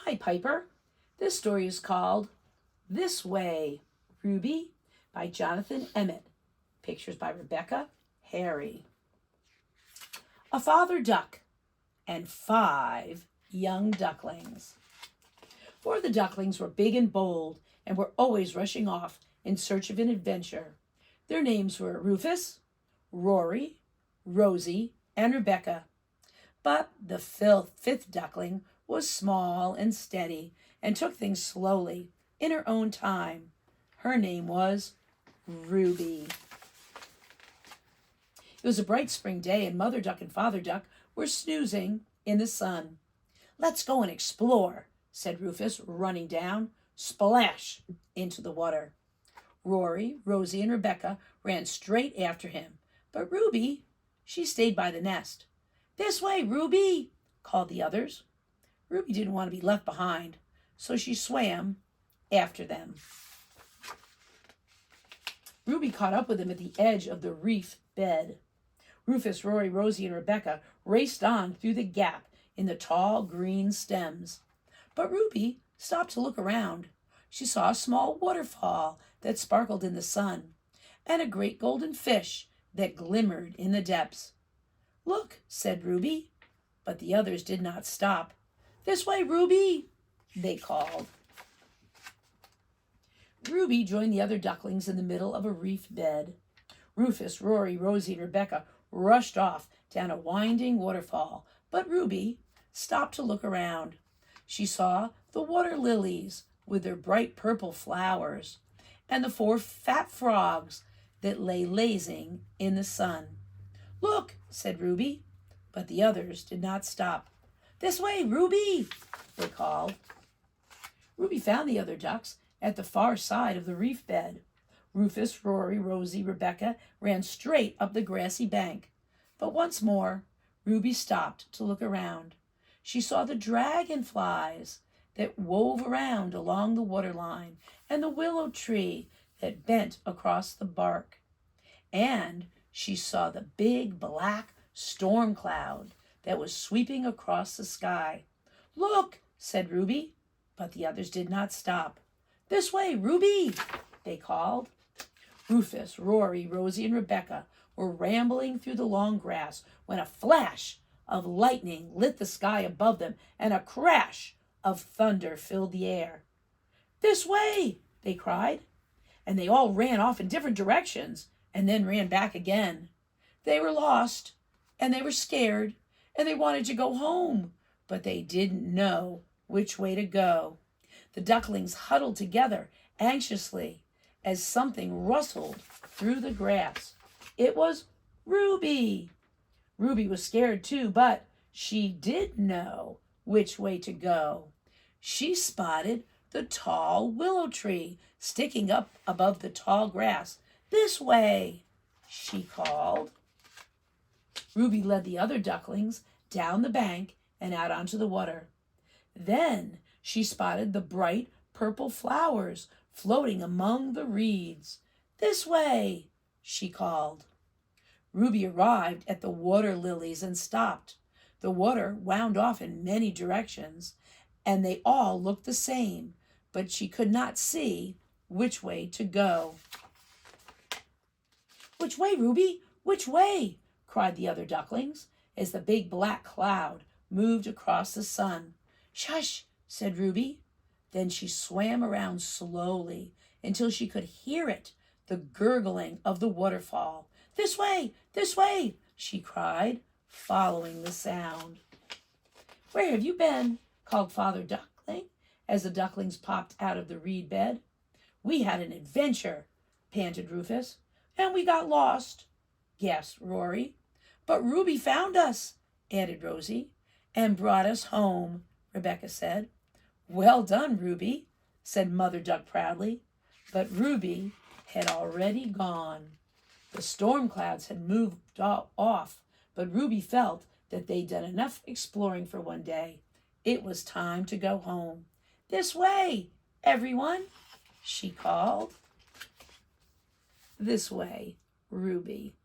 Hi, Piper. This story is called This Way, Ruby by Jonathan Emmett. Pictures by Rebecca Harry. A father duck and 5 young ducklings. 4 of the ducklings were big and bold and were always rushing off in search of an adventure. Their names were Rufus, Rory, Rosie, and Rebecca. But the 5th duckling was small and steady and took things slowly in her own time. Her name was Ruby. It was a bright spring day, and Mother Duck and Father Duck were snoozing in the sun. "Let's go and explore," said Rufus, running down, splash, into the water. Rory, Rosie, and Rebecca ran straight after him, but Ruby, she stayed by the nest. "This way, Ruby," called the others. Ruby didn't want to be left behind, so she swam after them. Ruby caught up with them at the edge of the reef bed. Rufus, Rory, Rosie, and Rebecca raced on through the gap in the tall green stems. But Ruby stopped to look around. She saw a small waterfall that sparkled in the sun, and a great golden fish that glimmered in the depths. "Look," said Ruby, but the others did not stop. "This way, Ruby," they called. Ruby joined the other ducklings in the middle of a reef bed. Rufus, Rory, Rosie, and Rebecca rushed off down a winding waterfall, but Ruby stopped to look around. She saw the water lilies with their bright purple flowers, and the 4 fat frogs that lay lazing in the sun. "Look," said Ruby, but the others did not stop. "This way, Ruby," they called. Ruby found the other ducks at the far side of the reef bed. Rufus, Rory, Rosie, Rebecca ran straight up the grassy bank. But once more, Ruby stopped to look around. She saw the dragonflies that wove around along the waterline and the willow tree that bent across the bark. And she saw the big black storm cloud that was sweeping across the sky. "Look," said Ruby, but the others did not stop. "This way, Ruby," they called. Rufus, Rory, Rosie, and Rebecca were rambling through the long grass when a flash of lightning lit the sky above them and a crash of thunder filled the air. "This way," they cried, and they all ran off in different directions and then ran back again. They were lost, and they were scared, and they wanted to go home, but they didn't know which way to go. The ducklings huddled together anxiously as something rustled through the grass. It was Ruby. Ruby was scared too, but she did know which way to go. She spotted the tall willow tree sticking up above the tall grass. "This way," she called. Ruby led the other ducklings down the bank and out onto the water. Then she spotted the bright purple flowers floating among the reeds. "This way," she called. Ruby arrived at the water lilies and stopped. The water wound off in many directions, and they all looked the same, but she could not see which way to go. "Which way, Ruby? Which way?" cried the other ducklings as the big black cloud moved across the sun. "Shush," said Ruby. Then she swam around slowly until she could hear it, the gurgling of the waterfall. "This way, she cried, following the sound. "Where have you been?" called Father Duckling as the ducklings popped out of the reed bed. "We had an adventure," panted Rufus. "And we got lost," gasped Rory. "But Ruby found us," added Rosie. "And brought us home," Rebecca said. "Well done, Ruby," said Mother Duck proudly. But Ruby had already gone. The storm clouds had moved off, but Ruby felt that they'd done enough exploring for one day. It was time to go home. "This way, everyone," she called. "This way, Ruby."